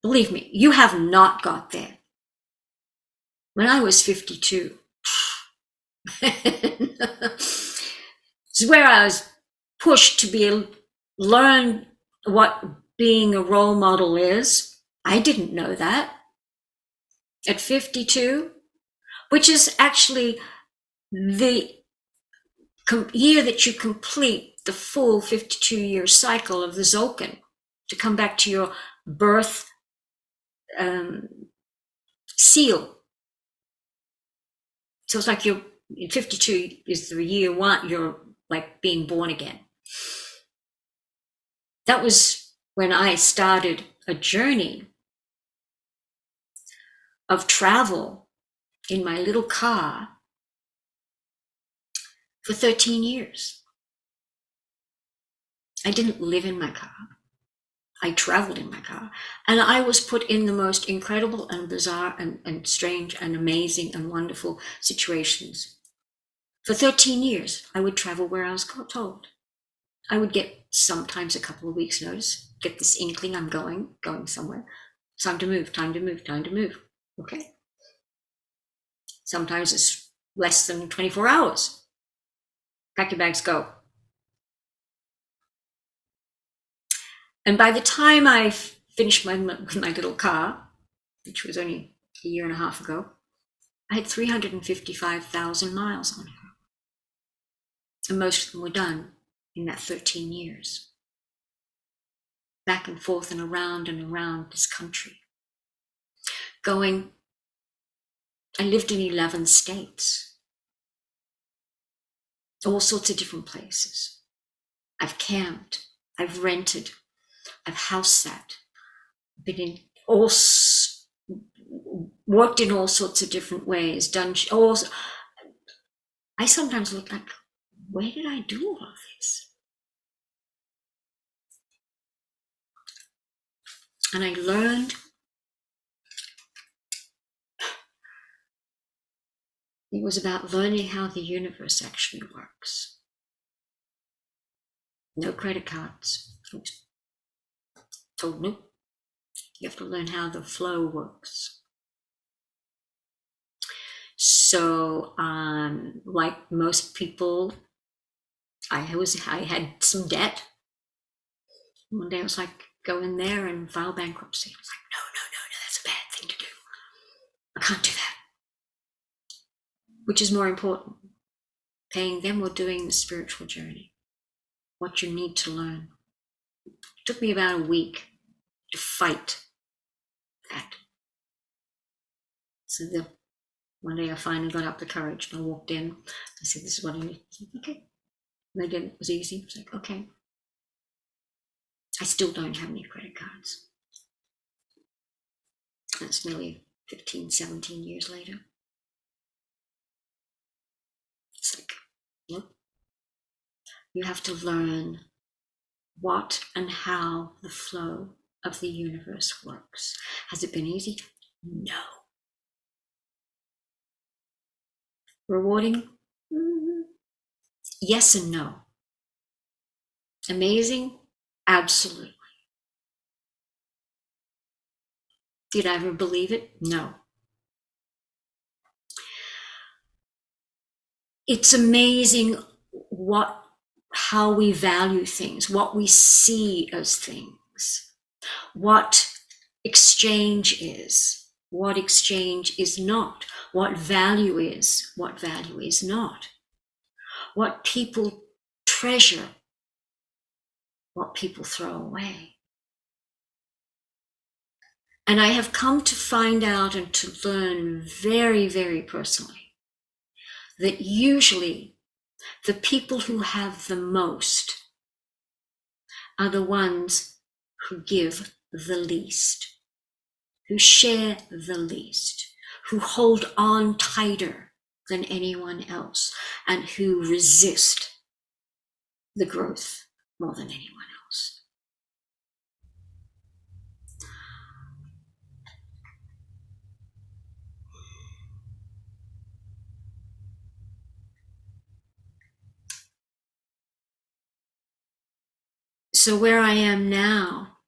Believe me, you have not got there. When I was 52, it's where I was pushed to learn what being a role model is. I didn't know that at 52, which is actually the year that you complete the full 52-year cycle of the Zolkin to come back to your birth seal. So it's like 52 is the year one, you're like being born again. That was when I started a journey of travel in my little car for 13 years. I didn't live in my car. I traveled in my car, and I was put in the most incredible and bizarre and strange and amazing and wonderful situations. For 13 years, I would travel where I was told. I would get sometimes a couple of weeks' notice, get this inkling I'm going somewhere. Time to move, time to move, time to move. Okay. Sometimes it's less than 24 hours. Pack your bags, go. And by the time I finished my little car, which was only a year and a half ago, I had 355,000 miles on her. And most of them were done in that 13 years. Back and forth and around this country. I lived in 11 states. All sorts of different places. I've camped, I've rented, I've house sat, worked in all sorts of different ways, I sometimes look like, where did I do all of this? And I learned it was about learning how the universe actually works. No credit cards. Told no. You have to learn how the flow works. So, like most people, I had some debt. One day I was like, go in there and file bankruptcy. I was like, no, that's a bad thing to do. I can't do that. Which is more important, paying them or doing the spiritual journey? What you need to learn. It took me about a week to fight that. So one day I finally got up the courage and I walked in. I said, this is what I need. Okay. And I did. It was easy. It was like, okay. I still don't have any credit cards. That's nearly 15, 17 years later. It's like, look, you have to learn what and how the flow of the universe works. Has it been easy? No. Rewarding? Yes and no. Amazing? Absolutely. Did I ever believe it? No. It's amazing how we value things, what we see as things, what exchange is, what exchange is not, what value is not, what people treasure, what people throw away. And I have come to find out and to learn very, very personally that usually the people who have the most are the ones who give the least, who share the least, who hold on tighter than anyone else, and who resist the growth more than anyone else. So where I am now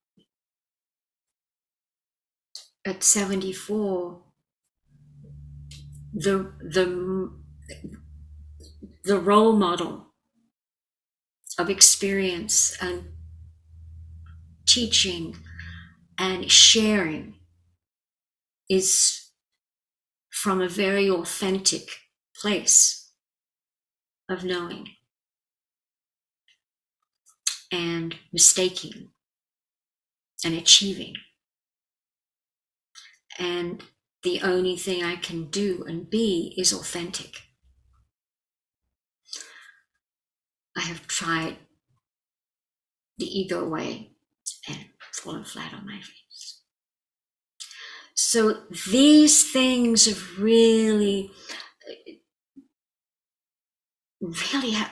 at 74, the role model of experience and teaching and sharing is from a very authentic place of knowing and mistaking and achieving. And the only thing I can do and be is authentic. I have tried the ego way and fallen flat on my face. So these things have really have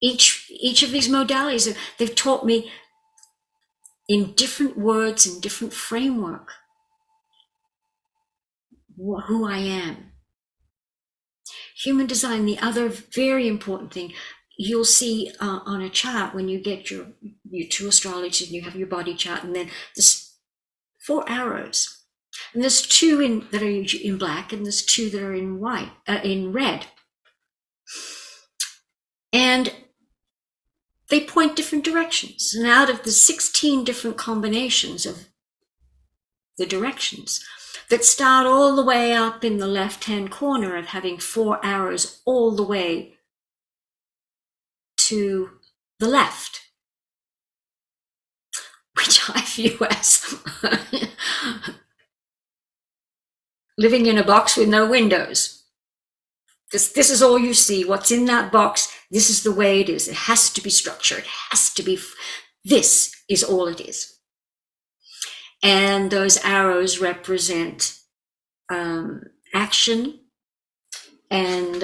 each of these modalities, they've taught me in different words and different framework who I am. Human design, the other very important thing, you'll see on a chart when you get your two astrologies and you have your body chart, and then there's 4 arrows. And there's 2 that are in black, and there's 2 that are in white, in red. And they point different directions. And out of the 16 different combinations of the directions that start all the way up in the left-hand corner of having 4 arrows all the way to the left, which I view as living in a box with no windows. This is all you see. What's in that box, this is the way it is. It has to be structured. It has to be, this is all it is. And those arrows represent action, and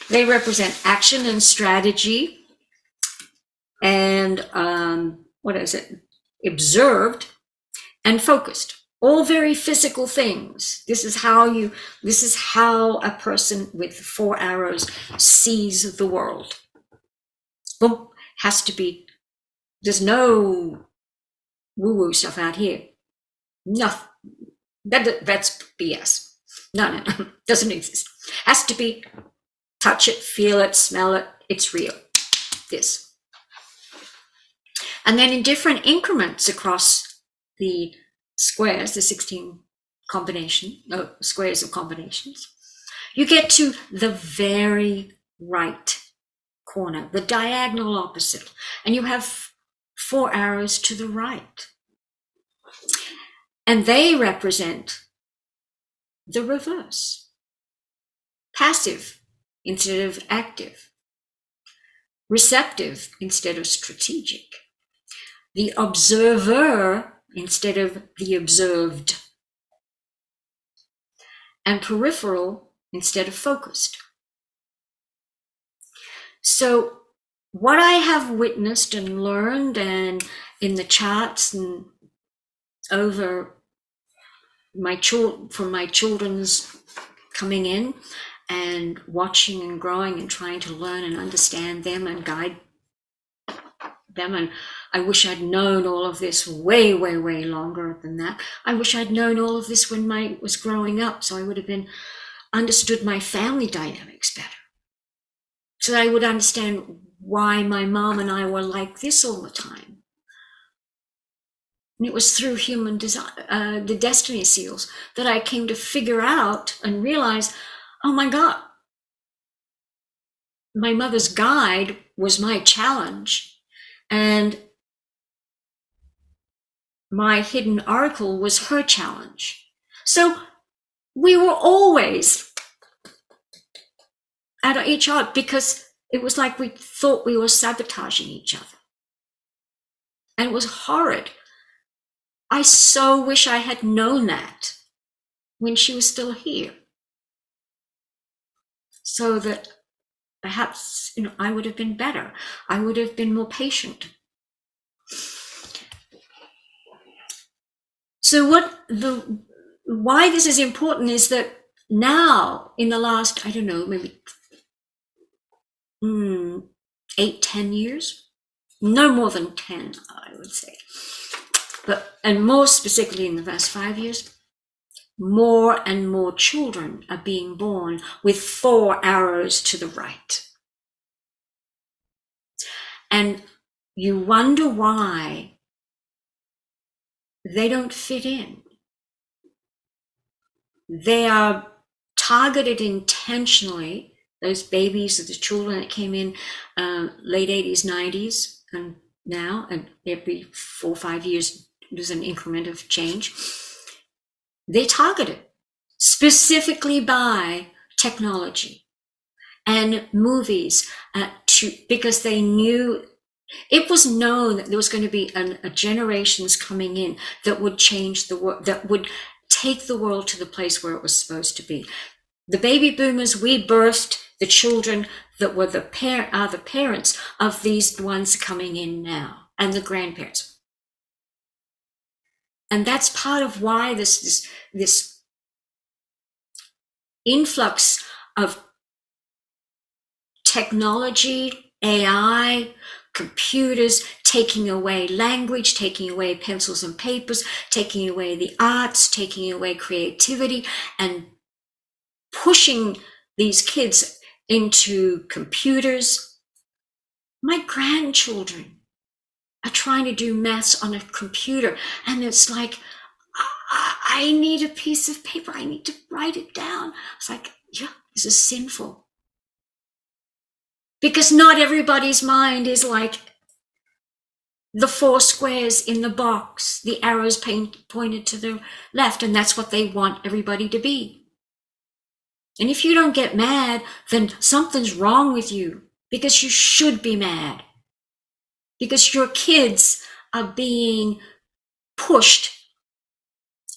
they represent action and strategy, and what is it? Observed and focused. All very physical things. This is how a person with 4 arrows sees the world. Boom, has to be, there's no woo-woo stuff out here. No, that's BS. No, doesn't exist. Has to be, touch it, feel it, smell it, it's real. This. And then in different increments across the squares, the 16 squares of combinations, you get to the very right corner, the diagonal opposite, and you have 4 arrows to the right. And they represent the reverse. Passive instead of active. Receptive instead of strategic. The observer instead of the observed. And peripheral instead of focused. So what I have witnessed and learned, and in the charts and over from my children's coming in and watching and growing and trying to learn and understand them and guide them. And I wish I'd known all of this way, way, way longer than that. I wish I'd known all of this when I was growing up, so I would have understood my family dynamics better. So that I would understand why my mom and I were like this all the time. And it was through human design, the destiny seals, that I came to figure out and realize, oh my God, my mother's guide was my challenge, and my hidden oracle was her challenge. So we were always at each other because it was like we thought we were sabotaging each other. And it was horrid. I so wish I had known that when she was still here, so that perhaps, I would have been better. I would have been more patient. So why this is important is that now, in the last, I don't know, maybe 8-10 years, no more than 10, I would say, And more specifically in the last 5 years, more and more children are being born with 4 arrows to the right. And you wonder why they don't fit in. They are targeted intentionally, those babies, the children that came in late 80s, 90s, and now, and every 4 or 5 years, there's an increment of change. They targeted specifically by technology and movies because they knew, it was known that there was going to be a generations coming in that would change the world, that would take the world to the place where it was supposed to be. The baby boomers, we birthed the children that were the parents of these ones coming in now, and the grandparents. And that's part of why this influx of technology, AI, computers, taking away language, taking away pencils and papers, taking away the arts, taking away creativity, and pushing these kids into computers. My grandchildren are trying to do maths on a computer, and it's like, I need a piece of paper. I need to write it down. It's like, yeah, this is sinful. Because not everybody's mind is like the 4 squares in the box, the arrows pointed to the left, and that's what they want everybody to be. And if you don't get mad, then something's wrong with you, because you should be mad. Because your kids are being pushed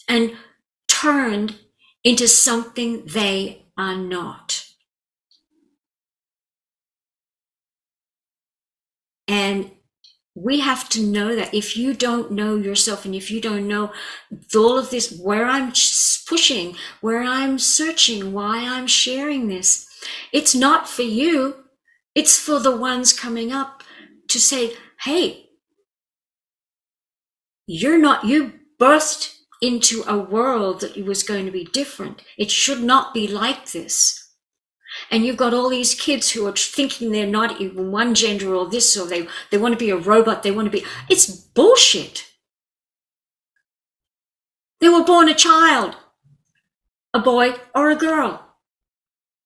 and turned into something they are not. And we have to know that if you don't know yourself, and if you don't know all of this, where I'm pushing, where I'm searching, why I'm sharing this, it's not for you. It's for the ones coming up to say, hey, you birthed into a world that was going to be different. It should not be like this. And you've got all these kids who are thinking they're not even one gender or this, or they want to be a robot, they want to be, it's bullshit. They were born a child, a boy or a girl,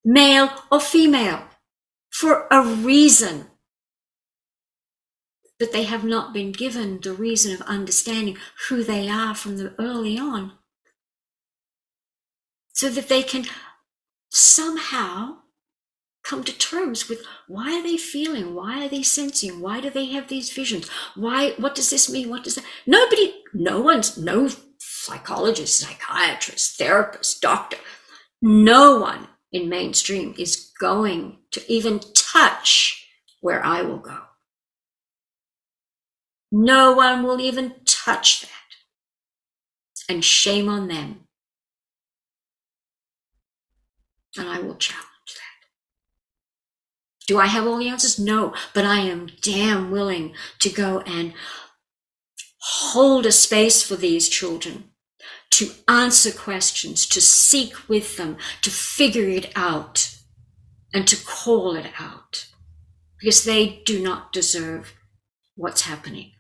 male or female, for a reason. But they have not been given the reason of understanding who they are from the early on, so that they can somehow come to terms with, why are they feeling? Why are they sensing? Why do they have these visions? What does this mean? What does that? No psychologist, psychiatrist, therapist, doctor, no one in mainstream is going to even touch where I will go. No one will even touch that. And shame on them. And I will challenge that. Do I have all the answers? No, but I am damn willing to go and hold a space for these children, to answer questions, to seek with them, to figure it out, and to call it out, because they do not deserve what's happening.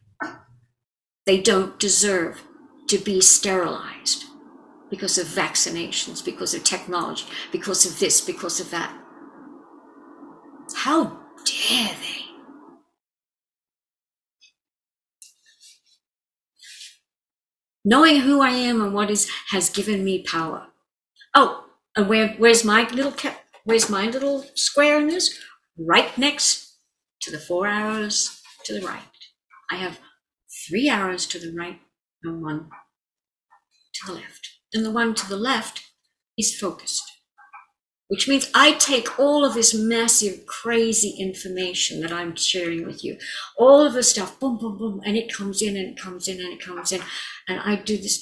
They don't deserve to be sterilized because of vaccinations, because of technology, because of this, because of that. How dare they? Knowing who I am and what has given me power. Oh, and where's my little square in this? Right next to the 4 arrows to the right. I have 3 arrows to the right and 1 to the left. And the one to the left is focused, which means I take all of this massive, crazy information that I'm sharing with you, all of the stuff, boom, boom, boom, and it comes in and it comes in and it comes in, and I do this.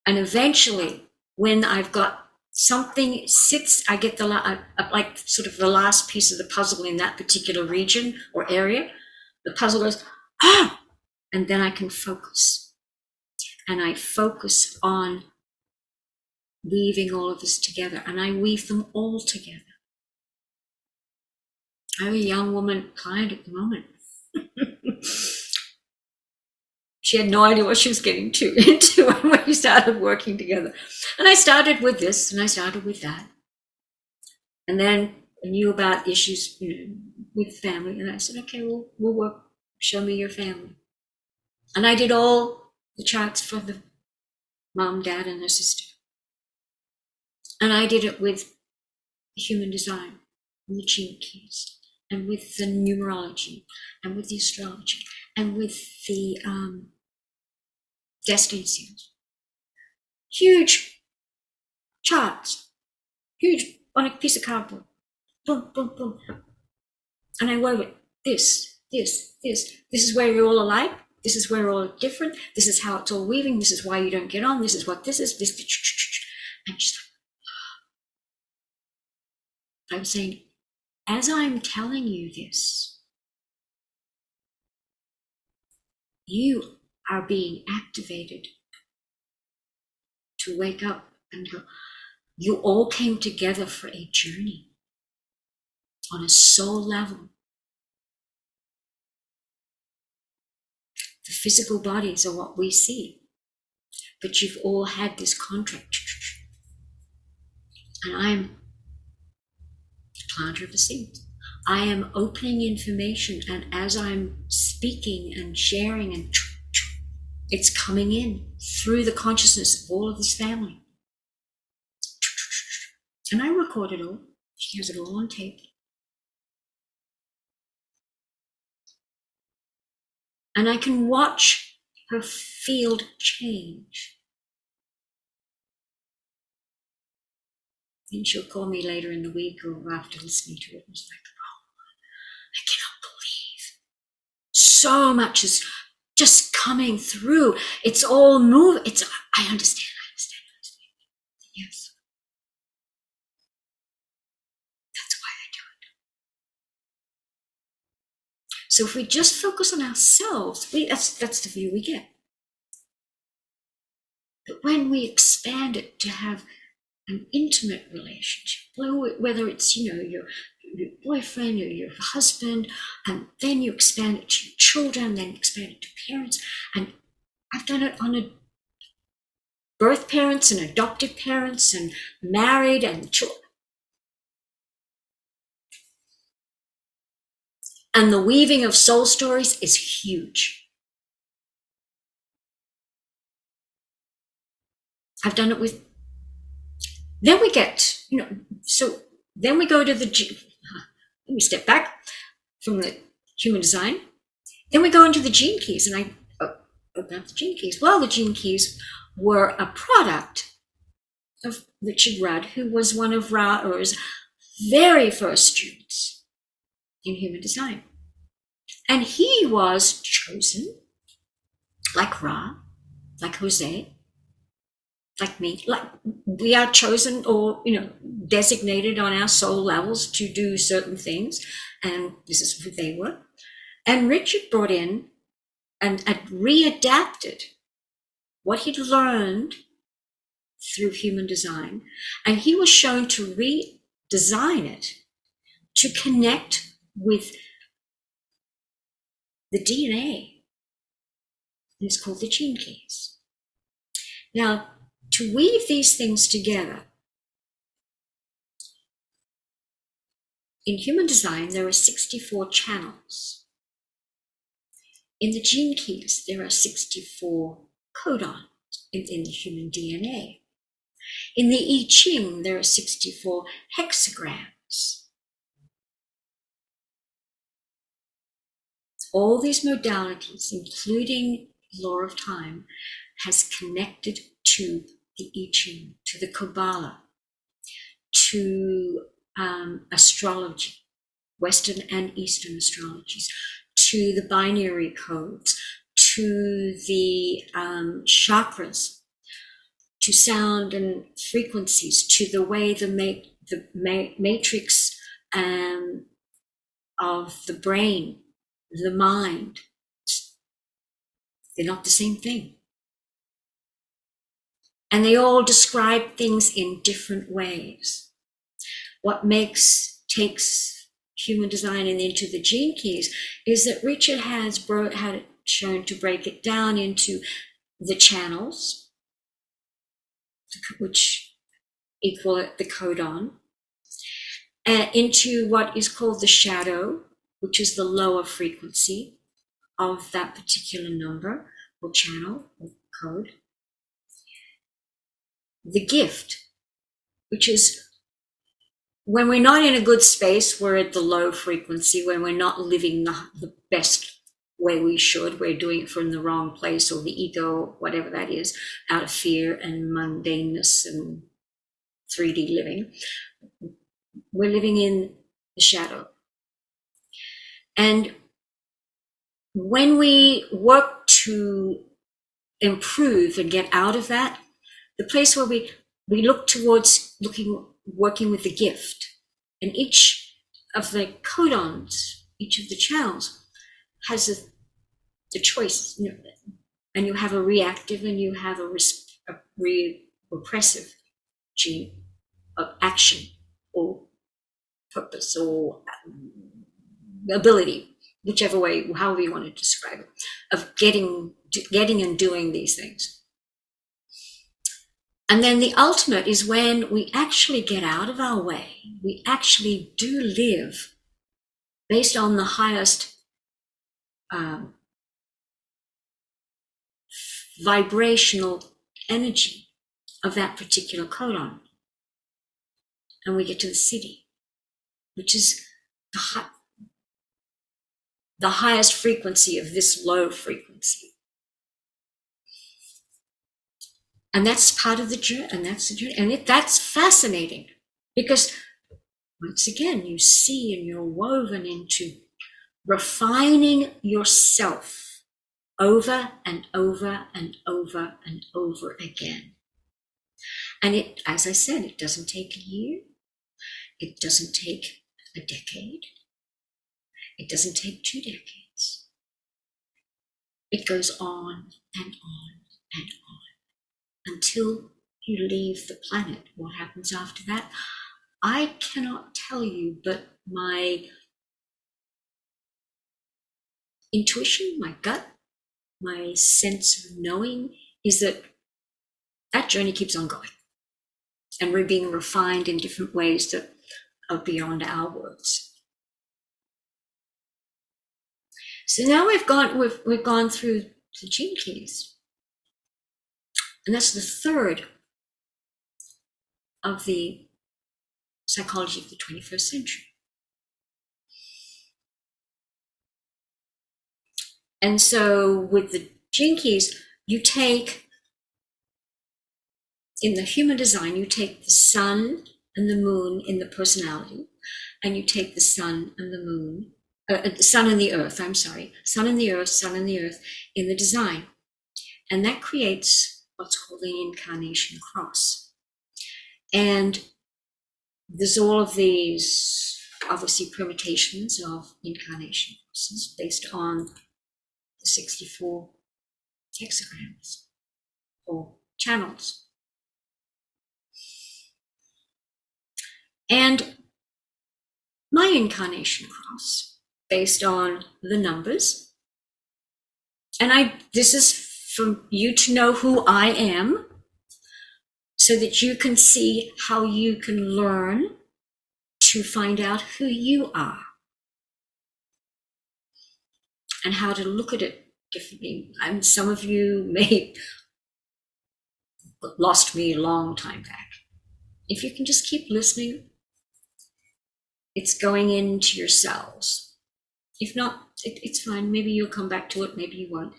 And eventually, when I've got something sits, I get like sort of the last piece of the puzzle in that particular region or area. The puzzle goes, And then I can focus. And I focus on weaving all of this together. And I weave them all together. I have a young woman client at the moment. She had no idea what she was getting into when we started working together. And I started with this and I started with that. And then I knew about issues, with family. And I said, okay, we'll work. Show me your family. And I did all the charts for the mom, dad, and their sister. And I did it with human design and the gene keys and with the numerology and with the astrology and with the destiny seals. Huge charts, huge on a piece of cardboard. Boom, boom, boom. And I wove it. This. This is where you're all alike. This is where you're all different. This is how it's all weaving. This is why you don't get on. This is what this is. This. And just like, I'm saying, as I'm telling you this, you are being activated to wake up and go. You all came together for a journey on a soul level. The physical bodies are what we see, but you've all had this contract. And I'm the planter of the seed. I am opening information, and as I'm speaking and sharing, and it's coming in through the consciousness of all of this family. And I record it all. She has it all on tape. And I can watch her field change. And she'll call me later in the week or after listening to it. And it's like, I cannot believe so much is just coming through. It's all moving. I understand. Yes. That's why I do it. So if we just focus on ourselves, that's the view we get. But when we expand it to have an intimate relationship, whether it's, your boyfriend or your husband, and then you expand it to your children, then you expand it to parents. And I've done it on a birth parents and adoptive parents and married and children. And the weaving of soul stories is huge. I've done it with, then we get, so then we go to let me step back from the human design. Then we go into the gene keys, and I open up the gene keys. Well, the gene keys were a product of Richard Rudd, who was one of Ra's very first students in human design. And he was chosen, like Ra, like Jose, like me, like we are chosen or, designated on our soul levels to do certain things. And this is who they were. And Richard brought in and readapted what he'd learned through human design. And he was shown to redesign it to connect with the DNA. And it's called the gene keys. Now, to weave these things together, in human design, there are 64 channels. In the gene keys, there are 64 codons in the human DNA. In the I Ching, there are 64 hexagrams. All these modalities, including law of time, has connected to the I Ching, to the Kabbalah, to astrology, Western and Eastern astrologies, to the binary codes, to the chakras, to sound and frequencies, to the way the matrix of the brain, the mind, They're not the same thing. And they all describe things in different ways. What takes human design and into the gene keys is that Richard had it shown to break it down into the channels, which equal the codon, into what is called the shadow, which is the lower frequency of that particular number or channel or code. The gift, which is when we're not in a good space, we're at the low frequency, when we're not living the best way we should, we're doing it from the wrong place, or the ego, whatever that is, out of fear and mundaneness and 3D living. We're living in the shadow. And when we work to improve and get out of that, the place where we look towards working with the gift, and each of the codons, each of the channels has the choice, and you have a reactive and you have a repressive gene of action or purpose or ability, whichever way, however you want to describe it, of getting and doing these things. And then the ultimate is when we actually get out of our way. We actually do live based on the highest vibrational energy of that particular codon. And we get to the city, which is the highest frequency of this low frequency. And that's part of the journey, and that's the journey. And that's fascinating, because once again, you see and you're woven into refining yourself over and over and over and over again. And it, as I said, it doesn't take a year. It doesn't take a decade. It doesn't take 2 decades. It goes on and on and on until you leave the planet. What happens after that? I cannot tell you, but my intuition, my gut, my sense of knowing is that that journey keeps on going. And we're being refined in different ways that are beyond our words. So now we've gone through the gene keys. And that's the third of the psychology of the 21st century. And so with the gene keys, you take, in the human design, you take the sun and the moon in the personality, and you take the sun and the moon, sun and the earth, sun and the earth in the design. And that creates what's called the incarnation cross. And there's all of these, obviously, permutations of incarnation crosses based on the 64 hexagrams or channels. And my incarnation cross, based on the numbers, and this is for you to know who I am, so that you can see how you can learn to find out who you are and how to look at it differently. And some of you may have lost me a long time back. If you can just keep listening, it's going into your cells. If not, it's fine. Maybe you'll come back to it. Maybe you won't.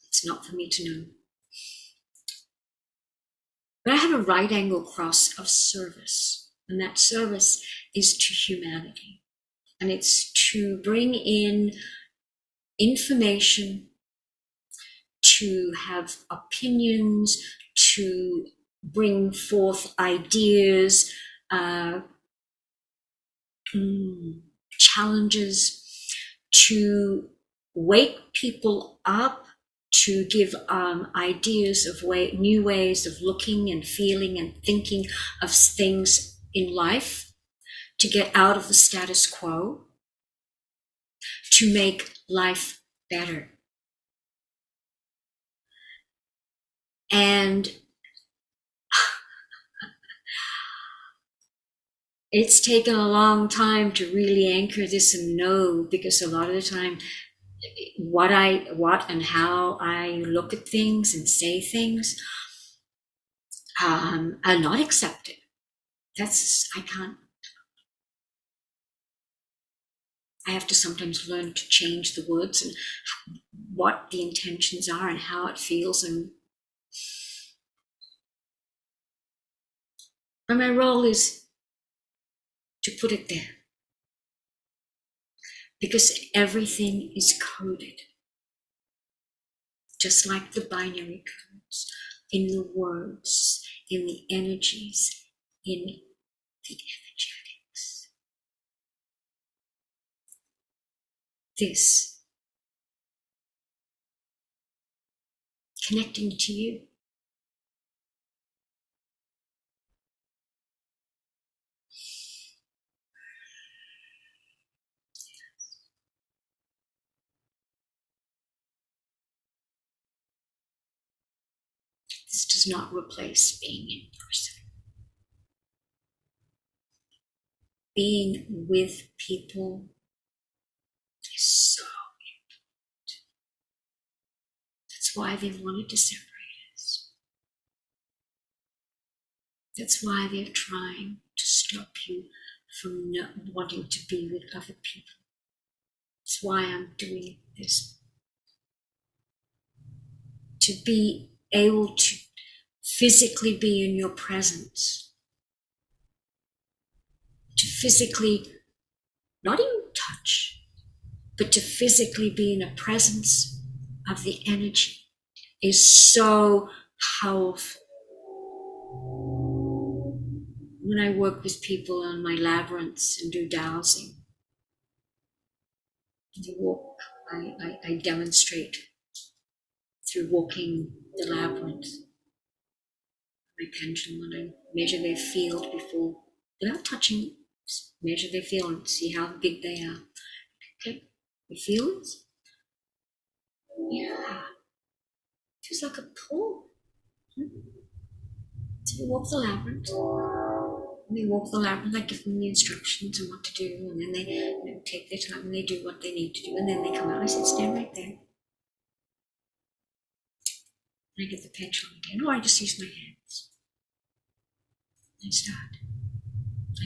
It's not for me to know. But I have a right angle cross of service, and that service is to humanity. And it's to bring in information, to have opinions, to bring forth ideas, challenges, to wake people up to give ideas of new ways of looking and feeling and thinking of things in life, to get out of the status quo, to make life better. And it's taken a long time to really anchor this and know, because a lot of the time what and how I look at things and say things are not accepted. I have to sometimes learn to change the words and what the intentions are and how it feels, and my role is to put it there, because everything is coded, just like the binary codes, in the words, in the energies, in the energetics. This connecting to you. This does not replace being in person. Being with people is so important. That's why they wanted to separate us. That's why they're trying to stop you from not wanting to be with other people. That's why I'm doing this. To be able to physically be in your presence. To physically, not even touch, but to physically be in a presence of the energy is so powerful. When I work with people on my labyrinths and do dowsing, the walk, I demonstrate through walking the labyrinth, my pendulum, and I measure their field before, without touching, measure their field and see how big they are. Okay, you feel it? Yeah, feels like a pull. So you walk the labyrinth. And they walk the labyrinth, I give them the instructions and what to do, and then they take their time and they do what they need to do, and then they come out. I said, stand right there. And I get the pendulum again, or I just use my hands. I start.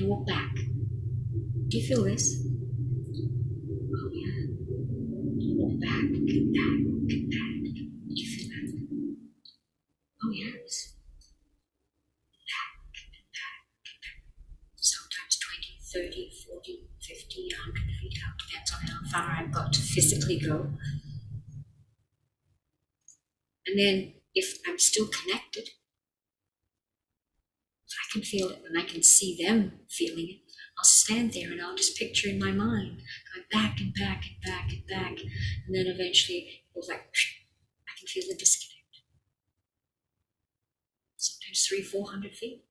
I walk back. Do you feel this? Oh yeah. Walk back, get back, get back. Do you feel that? Oh yes. Back, get back, get back. Sometimes 20, 30, 40, 50, 100 feet out. Depends on how far I've got to physically go. And then if I'm still connected, I can feel it and I can see them feeling it, I'll stand there and I'll just picture in my mind going back and back and back and back. And then eventually it was like, I can feel the disconnect. Sometimes 300-400 feet.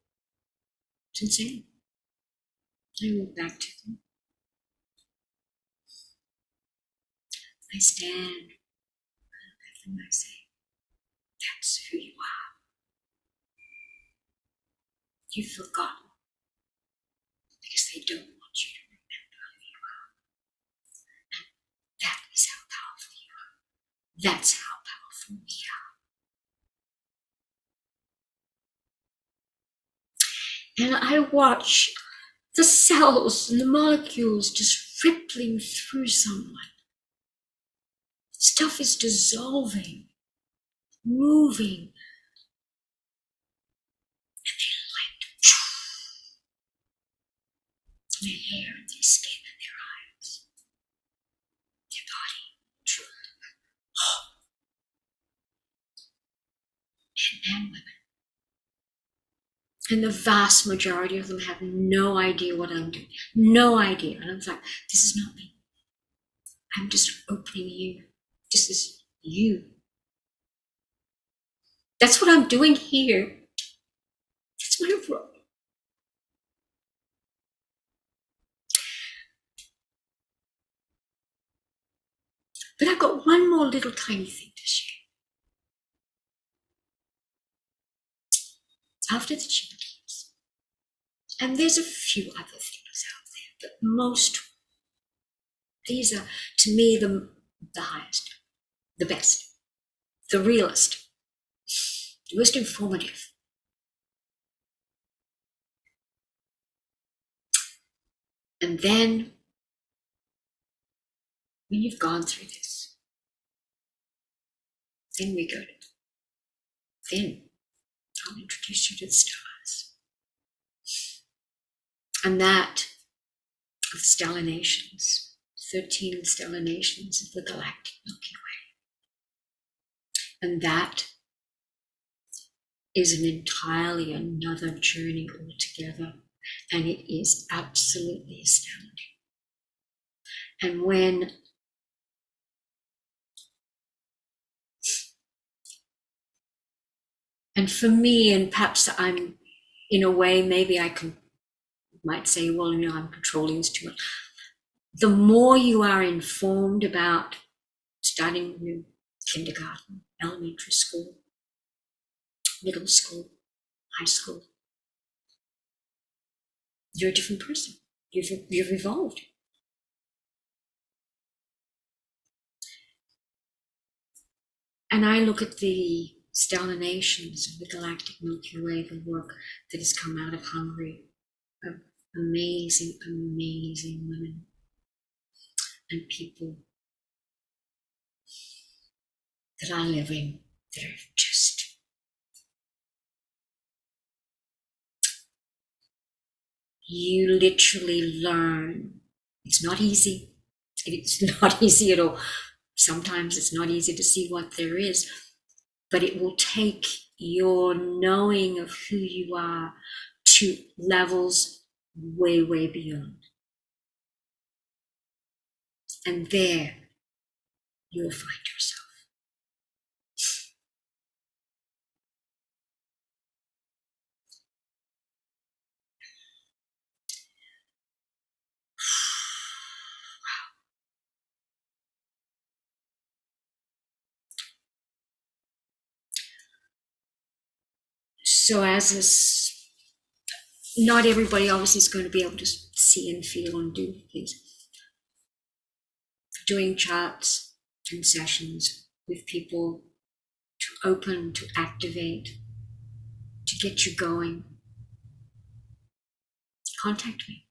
It's insane. I walk back to them. I stand. I look at them and I say, that's who you are. You've forgotten because they don't want you to remember who you are. And that is how powerful you are. That's how powerful we are. And I watch the cells and the molecules just rippling through someone. Stuff is dissolving, moving, and they light their hair and their skin and their eyes, their body. Men and women. And the vast majority of them have no idea what I'm doing. No idea. And I'm like, this is not me. I'm just opening you. This is you. That's what I'm doing here. That's my role. But I've got one more little tiny thing to share. After the Chickens, and there's a few other things out there, but these are, to me, the highest, the best, the realest, the most informative. And then, when you've gone through this, then then I'll introduce you to the stars. And that of stellar nations, 13 stellar nations of the galactic Milky Way. And that is an entirely another journey altogether. And it is absolutely astounding. And for me, and perhaps I'm, in a way, maybe might say, well, I'm controlling this too much. The more you are informed about starting kindergarten, elementary school, middle school, high school, you're a different person. You've evolved. And I look at the stellar nations of the galactic Milky Way, the work that has come out of Hungary, of amazing, amazing women and people that are living, that are just you literally learn. It's not easy. It's not easy at all. Sometimes it's not easy to see what there is, but it will take your knowing of who you are to levels way, way beyond. And there you'll find yourself. So as this, not everybody obviously is going to be able to see and feel and do things. Doing charts and sessions with people to open, to activate, to get you going, contact me.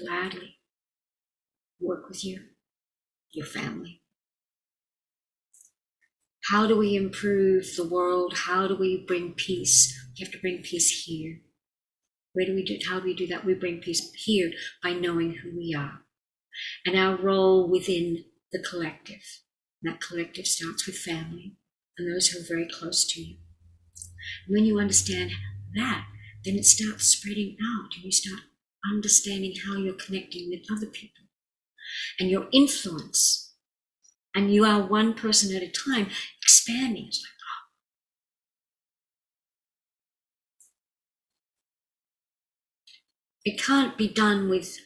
Gladly work with you, your family. How do we improve the world? How do we bring peace? We have to bring peace here. Where do we do it? How do we do that? We bring peace here by knowing who we are and our role within the collective. And that collective starts with family and those who are very close to you. And when you understand that, then it starts spreading out and you start understanding how you're connecting with other people and your influence. And you are one person at a time expanding. It's like, oh. It can't be done with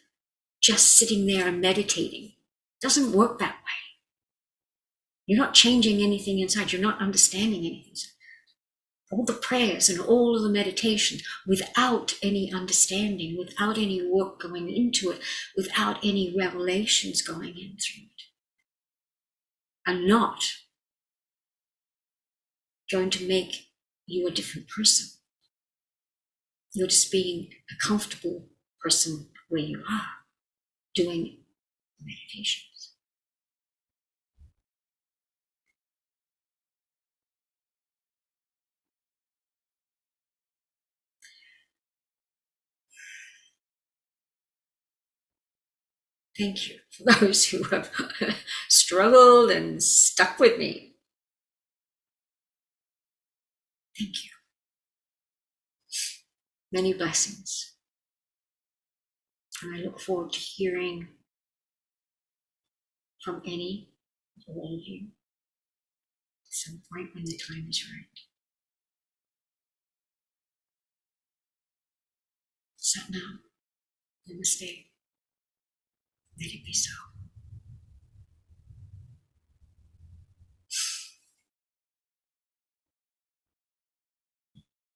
just sitting there and meditating. It doesn't work that way. You're not changing anything inside. You're not understanding anything. All the prayers and all of the meditation without any understanding, without any work going into it, without any revelations going in through it, are not going to make you a different person. You're just being a comfortable person where you are doing meditations. Thank you for those who have struggled and stuck with me. Thank you. Many blessings. And I look forward to hearing from any for all of you at some point when the time is right. Sat now, namaste. Let it be so.